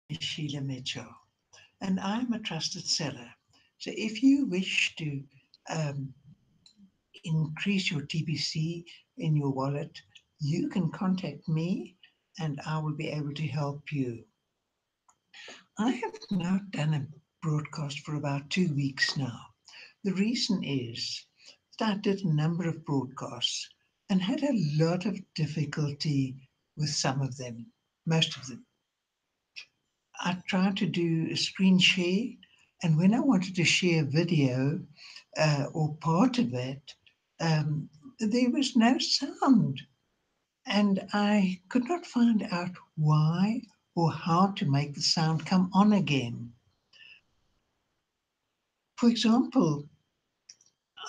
is Sheila Mitchell, and I'm a trusted seller. So if you wish to um, increase your TBC in your wallet, you can contact me and I will be able to help you. I have now done a broadcast for about 2 weeks now. The reason is that I did a number of broadcasts and had a lot of difficulty with some of them, most of them. I tried to do a screen share, and when I wanted to share video or part of it, um, there was no sound, and I could not find out why or how to make the sound come on again. For example,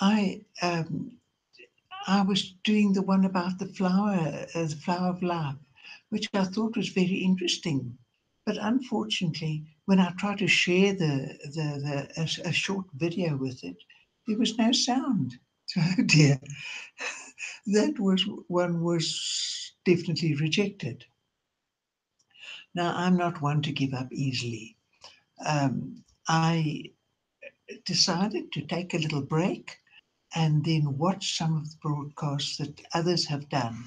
I I was doing the one about the flower of life, which I thought was very interesting. But unfortunately, when I tried to share a short video with it, there was no sound. So, oh dear, that was one was definitely rejected. Now, I'm not one to give up easily. I decided to take a little break and then watch some of the broadcasts that others have done.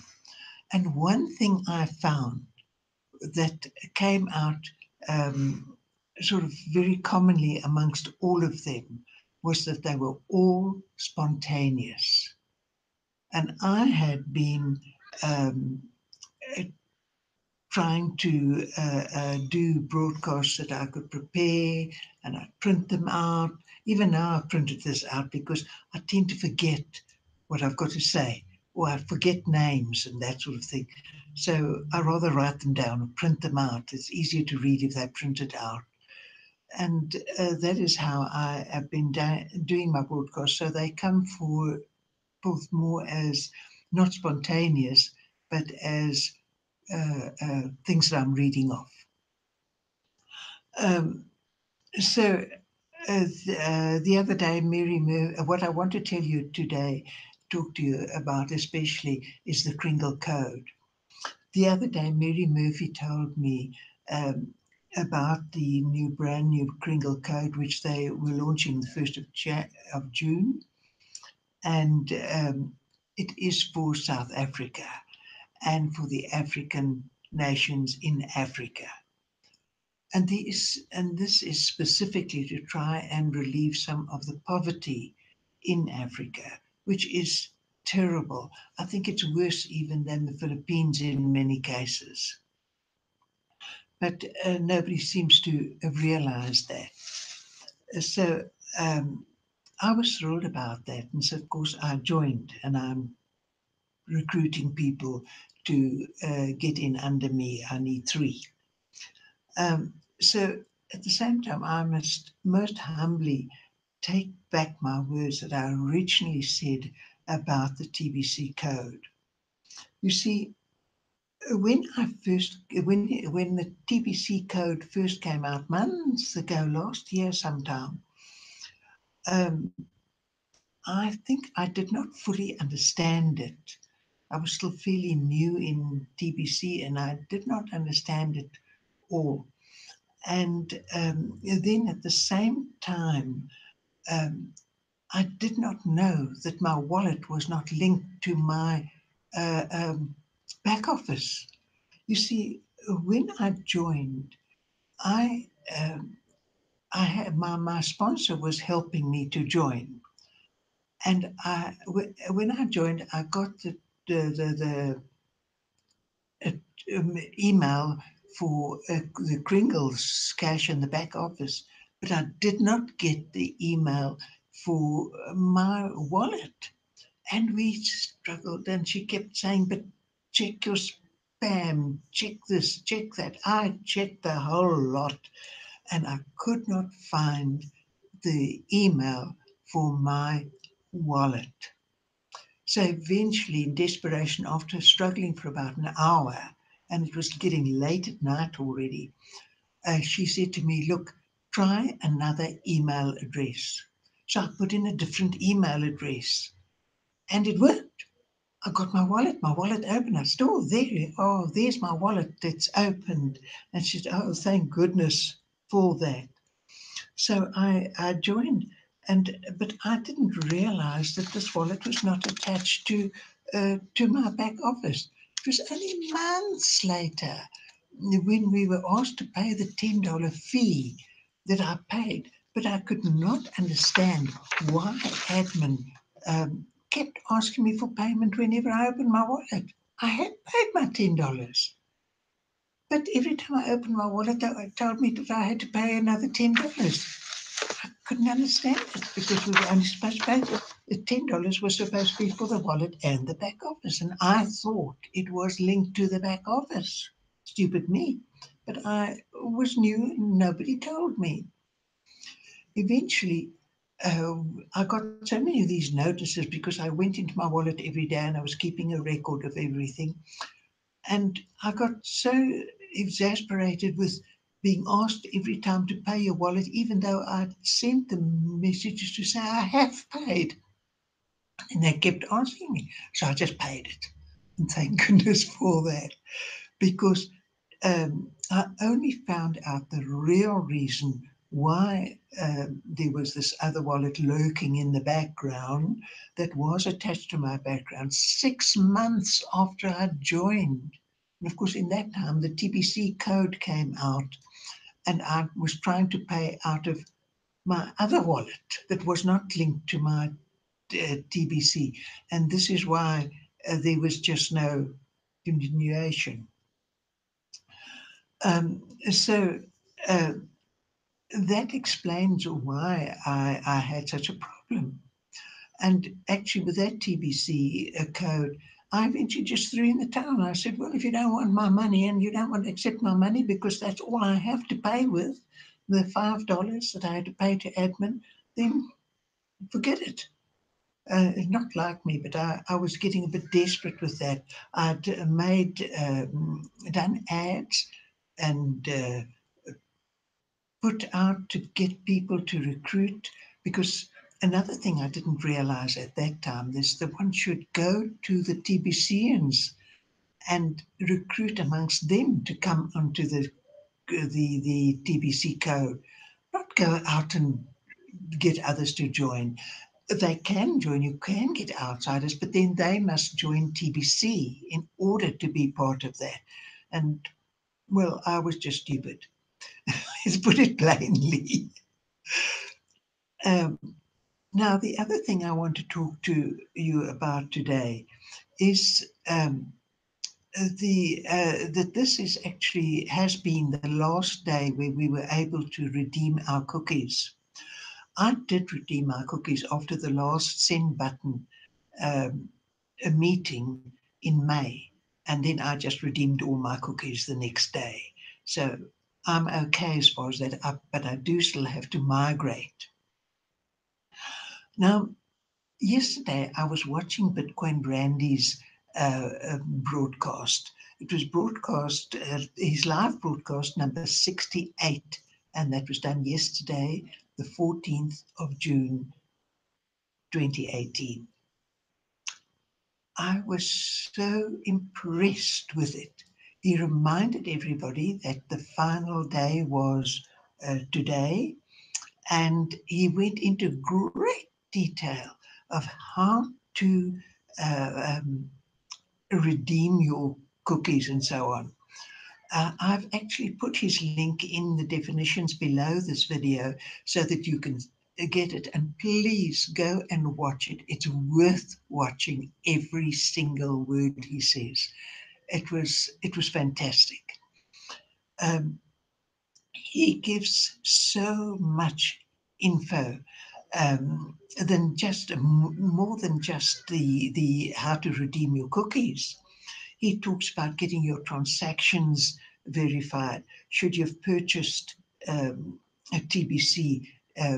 And one thing I found that came out um, sort of very commonly amongst all of them was that they were all spontaneous. And I had been um, uh, trying to do broadcasts that I could prepare and I print them out. Even now, I've printed this out because I tend to forget what I've got to say, or I forget names and that sort of thing. So I rather write them down or print them out. It's easier to read if they're printed out. And that is how I have been doing my broadcasts. So they come for both more as not spontaneous, but as things that I'm reading off. Um, so the other day, what I want to tell you today, talk to you about especially, is the Kringle code. The other day, Mary Murphy told me about the brand new Kringle code, which they were launching the 1st of June. And it is for South Africa and for the African nations in Africa. And this is specifically to try and relieve some of the poverty in Africa, which is terrible. I think it's worse even than the Philippines in many cases. But nobody seems to have realized that. So um, I was thrilled about that. And so, of course, I joined and I'm recruiting people to get in under me. I need three. So at the same time, I must most humbly take back my words that I originally said about the TBC code. You see, when the TBC code first came out months ago, last year sometime, um, I think I did not fully understand it. I was still fairly new in TBC and I did not understand it all. And then at the same time, um, I did not know that my wallet was not linked to my uh, um, back office. You see, when I joined, I I had my sponsor was helping me to join, and when I joined, I got the email for the Kringle's cash in the back office, but I did not get the email for my wallet. And we struggled, and she kept saying, "But check your spam, check this, check that." I checked the whole lot, and I could not find the email for my wallet. So eventually, in desperation, after struggling for about an hour, and it was getting late at night already, she said to me, "Look, try another email address." So I put in a different email address, and it worked. I got my wallet open. I said, oh, there's my wallet. It's opened. And she said, oh, thank goodness for that. So I joined, but I didn't realize that this wallet was not attached to my back office. It was only months later when we were asked to pay the $10 fee that I paid, but I could not understand why admin kept asking me for payment whenever I opened my wallet. I had paid my $10. But every time I opened my wallet, they told me that I had to pay another $10. Couldn't understand it because we were only supposed to pay the $10 was supposed to be for the wallet and the back office, and I thought it was linked to the back office. Stupid me, but I was new and nobody told me. Eventually, I got so many of these notices because I went into my wallet every day and I was keeping a record of everything. And I got so exasperated with being asked every time to pay your wallet, even though I'd sent the messages to say I have paid. And they kept asking me. So I just paid it. And thank goodness for that. Because I only found out the real reason why there was this other wallet lurking in the background that was attached to my background 6 months after I joined. And of course, in that time, the TBC code came out, and I was trying to pay out of my other wallet that was not linked to my TBC. And this is why there was just no continuation. So uh, that explains why I had such a problem. And actually, with that TBC code, I eventually just threw in the towel. I said, well, if you don't want my money and you don't want to accept my money because that's all I have to pay with, the $5 that I had to pay to admin, then forget it. Not like me, but I was getting a bit desperate with that. I'd done ads and put out to get people to recruit, because another thing I didn't realize at that time is that one should go to the TBCians and recruit amongst them to come onto the TBC code, not go out and get others to join. They can join, you can get outsiders, but then they must join TBC in order to be part of that. And well, I was just stupid. Let's put it plainly. Um, Now, the other thing I want to talk to you about today is that this is actually has been the last day where we were able to redeem our cookies. I did redeem my cookies after the last send button um, a meeting in May, and then I just redeemed all my cookies the next day. So I'm okay as far as that, but I do still have to migrate. Now, yesterday, I was watching Bitcoin Brandy's broadcast. It was broadcast, his live broadcast number 68, and that was done yesterday, the 14th of June, 2018. I was so impressed with it. He reminded everybody that the final day was today, and he went into great detail of how to uh, um, redeem your cookies and so on. I've actually put his link in the definitions below this video so that you can get it. And please go and watch it. It's worth watching every single word he says. It was fantastic. Um, he gives so much info than just more than just the how to redeem your cookies. He talks about getting your transactions verified. Should you have purchased a TBC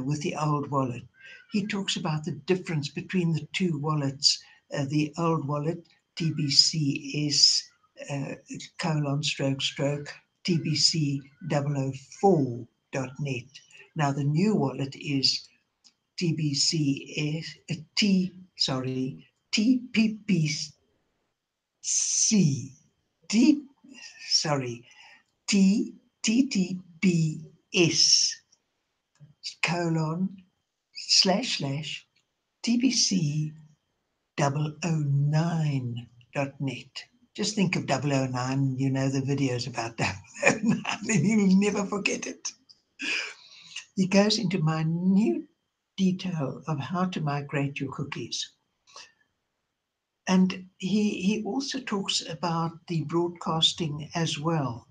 with the old wallet? He talks about the difference between the two wallets. The old wallet, TBC is colon stroke stroke TBC 004.net. Now the new wallet is TBC is T sorry TPP D, sorry, TTTBS colon slash slash TBC 009.net. Just think of 009, you know the videos about 009, and you'll never forget it. He goes into minute detail of how to migrate your cookies. And he also talks about the broadcasting as well.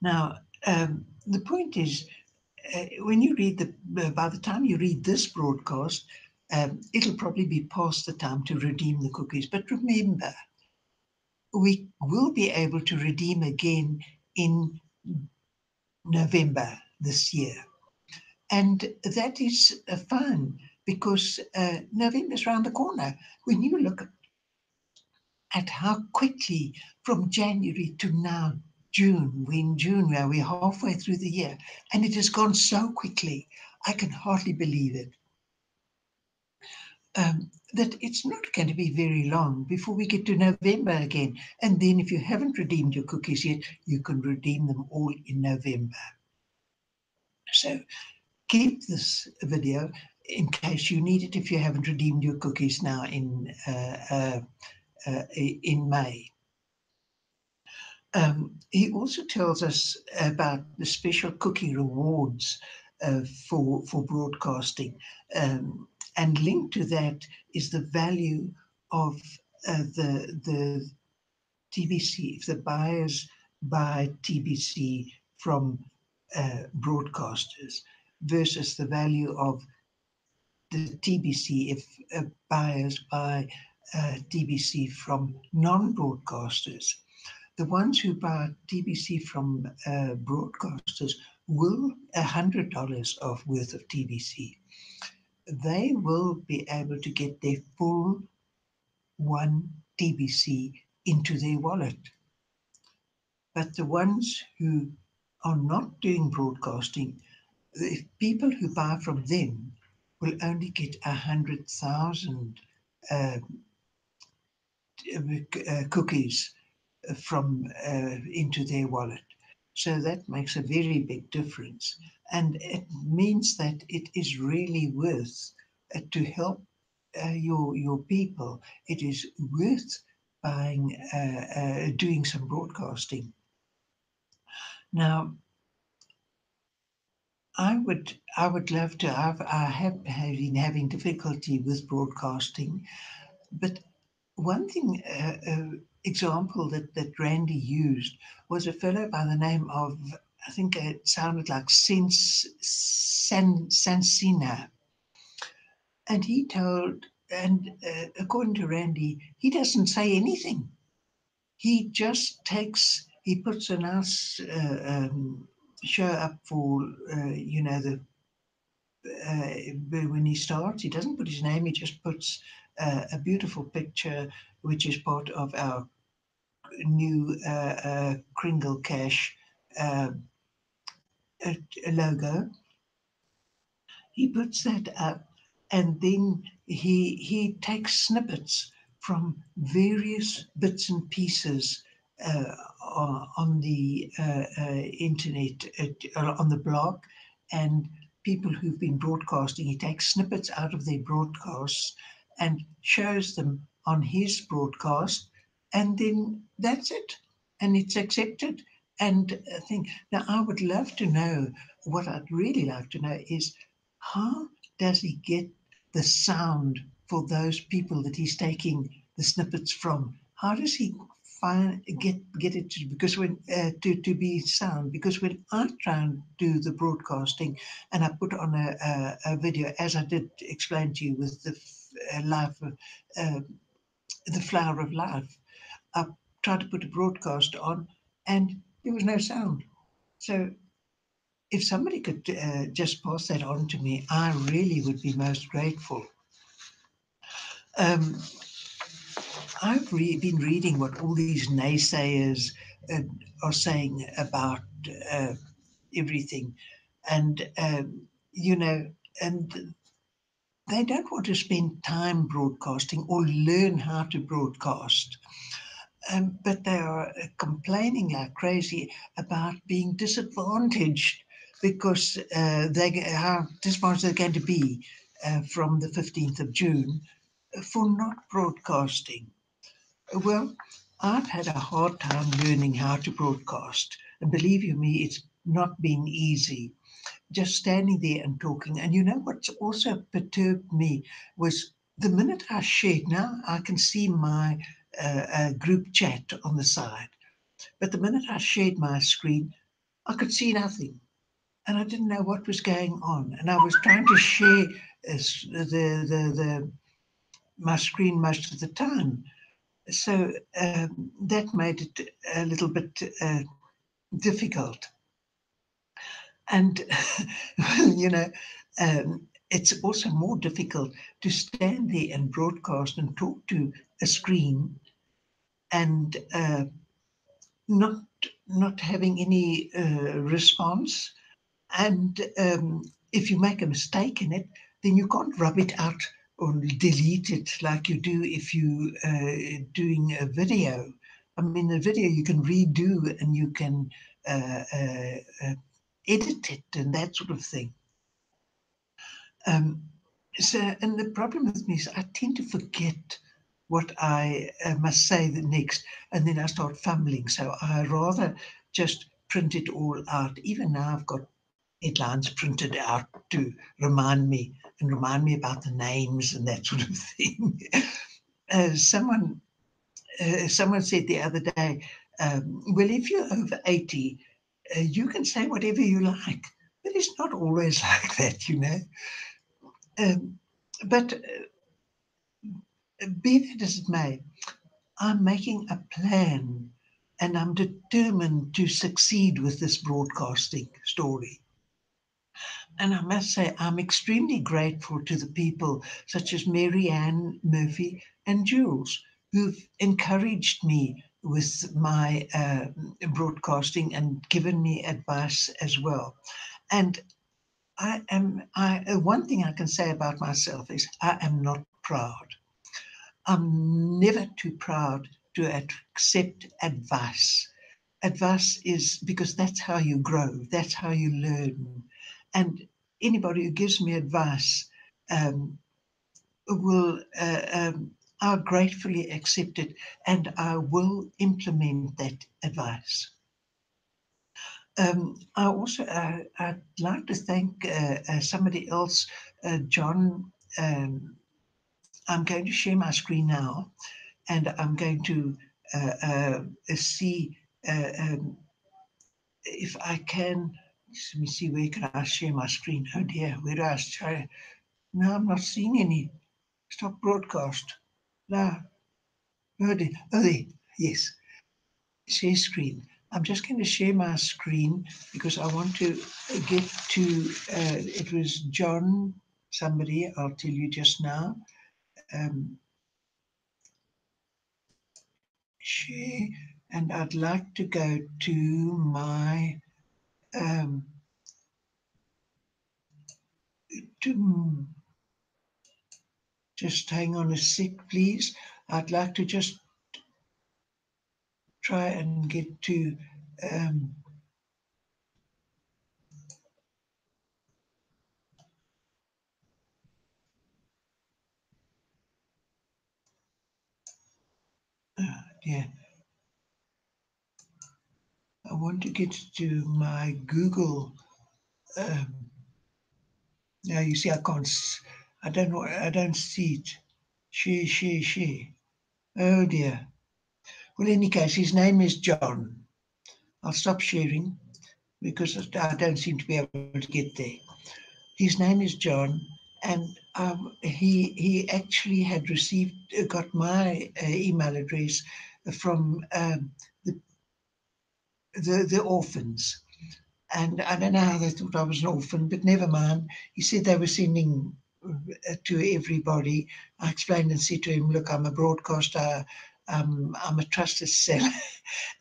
Now, the point is, when you read by the time you read this broadcast, it'll probably be past the time to redeem the cookies. But remember, we will be able to redeem again in November this year. And that is fun because November's around the corner. When you look at how quickly from January to now, June, we're in June now, we're halfway through the year, and it has gone so quickly, I can hardly believe it. That it's not going to be very long before we get to November again. And then if you haven't redeemed your cookies yet, you can redeem them all in November. So keep this video in case you need it if you haven't redeemed your cookies now in May. He also tells us about the special cookie rewards for broadcasting, and linked to that is the value of the TBC. If the buyers buy TBC from broadcasters versus the value of the TBC if buyers buy TBC from non-broadcasters. The ones who buy TBC from broadcasters will $100 of worth of TBC. They will be able to get their full one TBC into their wallet. But the ones who are not doing broadcasting, the people who buy from them will only get 100,000 cookies from into their wallet. So that makes a very big difference. And it means that it is really worth to help your people. It is worth buying, doing some broadcasting. Now, I would love to. I have been having difficulty with broadcasting, but one thing, example that Randy used was a fellow by the name of, I think it sounded like Sansina, and he told, and according to Randy, he doesn't say anything. He just he puts a nice show up for, the when he starts, he doesn't put his name, he just puts a beautiful picture, which is part of our new Kringle Cash uh, logo. He puts that up, and then he takes snippets from various bits and pieces on the internet, on the blog, and people who've been broadcasting. He takes snippets out of their broadcasts and shows them on his broadcast, and then that's it, and it's accepted. And I think now I would love to know, what I'd really like to know is, how does he get the sound for those people that he's taking the snippets from? How does he get it to, because when to be sound? Because when I try and do the broadcasting and I put on a video, as I did explain to you with the life of the flower of life, I tried to put a broadcast on and there was no sound. So if somebody could just pass that on to me, I really would be most grateful. Um, I've been reading what all these naysayers uh, are saying about uh, everything, and you know, and they don't want to spend time broadcasting or learn how to broadcast. But they are complaining like crazy about being disadvantaged because how disadvantaged they're going to be from the 15th of June for not broadcasting. Well, I've had a hard time learning how to broadcast. And believe you me, it's not been easy. Just standing there and talking. And you know what's also perturbed me was the minute I shared, now I can see my group chat on the side. But the minute I shared my screen, I could see nothing. And I didn't know what was going on. And I was trying to share my screen most of the time. So that made it a little bit difficult. And, you know, it's also more difficult to stand there and broadcast and talk to a screen and not not having any response. And if you make a mistake in it, then you can't rub it out or delete it like you do if you doing a video. I mean, a video you can redo and you can uh, uh, uh, edit it and that sort of thing. Um, and the problem with me is I tend to forget what I must say the next, and then I start fumbling. So I rather just print it all out. Even now, I've got headlines printed out to remind me about the names and that sort of thing. uh, someone someone said the other day, well, if you're over 80, you can say whatever you like. But it's not always like that, you know. Um, but be that as it may, I'm making a plan and I'm determined to succeed with this broadcasting story. And I must say, I'm extremely grateful to the people such as Mary Ann Murphy and Jules, who've encouraged me with my broadcasting and given me advice as well. And one thing I can say about myself is I am not proud. I'm never too proud to accept advice. Advice is because that's how you grow, that's how you learn. And anybody who gives me advice um, will, I'll gratefully accept it and I will implement that advice. I also, I'd like to thank somebody else, John. I'm going to share my screen now and I'm going to see if I can. Let me see, where can I share my screen? Oh dear, where do I share? No, I'm not seeing any. Stop broadcast. No, oh dear. Oh there, yes, share screen. I'm just going to share my screen because I want to get to, it was John, somebody, I'll tell you just now. Um, Share, and I'd like to go to my, um, to, just hang on a sec, please. I'd like to just try and get to, um, yeah, I want to get to my Google. Now you see, I can't, I don't know, I don't see it. Share. Oh dear. Well, in any case, his name is John. I'll stop sharing because I don't seem to be able to get there. His name is John, and he actually had received got my email address from the orphans, and I don't know how they thought I was an orphan, but never mind. He said they were sending to everybody. I explained and said to him, "Look, I'm a broadcaster. I'm a trusted seller,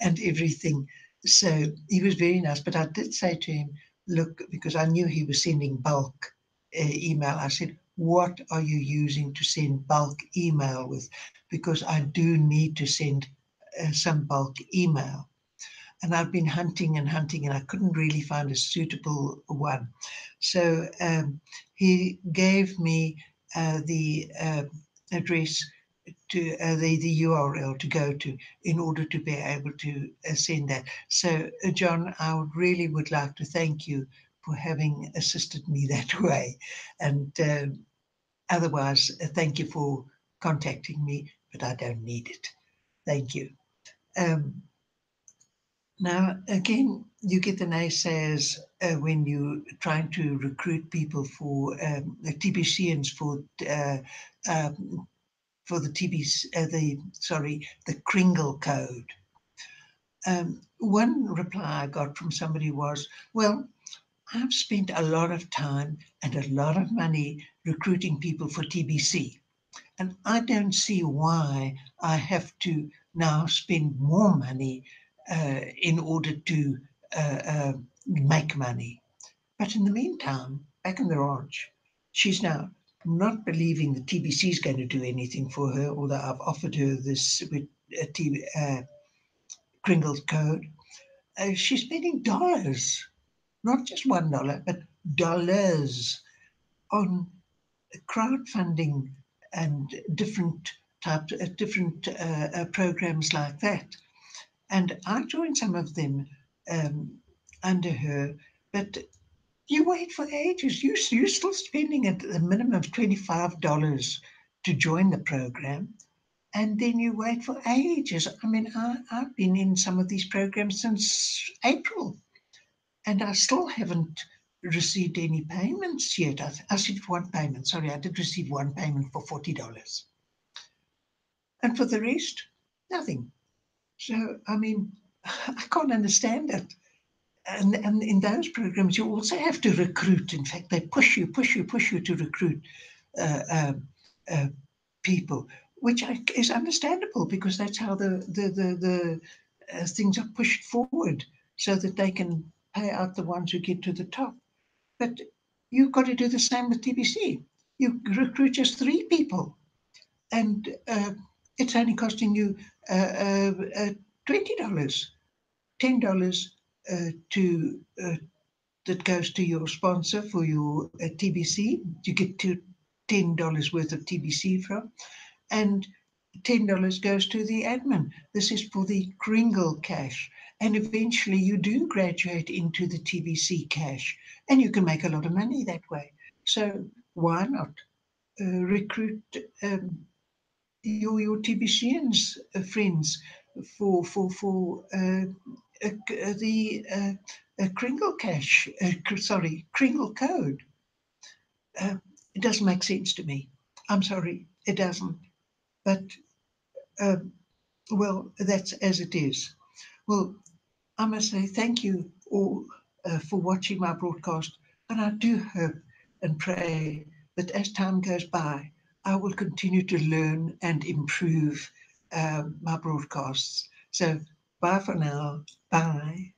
and everything." So he was very nice, but I did say to him, "Look," because I knew he was sending bulk email. I said, what are you using to send bulk email with? Because I do need to send some bulk email. And I've been hunting and hunting, and I couldn't really find a suitable one. So he gave me the address to the URL to go to in order to be able to send that. So, John, I would like to thank you for having assisted me that way. And otherwise, thank you for contacting me, but I don't need it. Thank you. Um, Now, again, you get the naysayers when you're trying to recruit people for the TBCians for the the Kringle code. One reply I got from somebody was, "Well, I've spent a lot of time and a lot of money recruiting people for TBC, and I don't see why I have to now spend more money in order to make money." But in the meantime, back in the ranch, she's now not believing the TBC is going to do anything for her, although I've offered her this with Kringle's code. She's spending dollars, not just $1, but dollars on crowdfunding and different programs like that. And I joined some of them um, under her, but you wait for ages. You're still spending at a minimum of $25 to join the program, and then you wait for ages. I mean, I've been in some of these programs since April, and I still haven't received any payments yet. I received one payment. Sorry, I did receive one payment for $40. And for the rest, nothing. So, I mean, I can't understand it. And in those programs, you also have to recruit. In fact, they push you to recruit uh, uh, uh, people, which is understandable because that's how the things are pushed forward so that they can pay out the ones who get to the top. But you've got to do the same with TBC. You recruit just 3 people, and it's only costing you $20, $10 to that goes to your sponsor for your TBC. You get to $10 worth of TBC from, and $10 goes to the admin. This is for the Kringle cash. And eventually you do graduate into the TBC cash, and you can make a lot of money that way. So why not recruit your TBCians friends for the Kringle cash, Kringle code. Uh, it doesn't make sense to me. I'm sorry, it doesn't. But uh, well, that's as it is. Well, I must say thank you all for watching my broadcast, and I do hope and pray that as time goes by, I will continue to learn and improve my broadcasts. So, bye for now. Bye.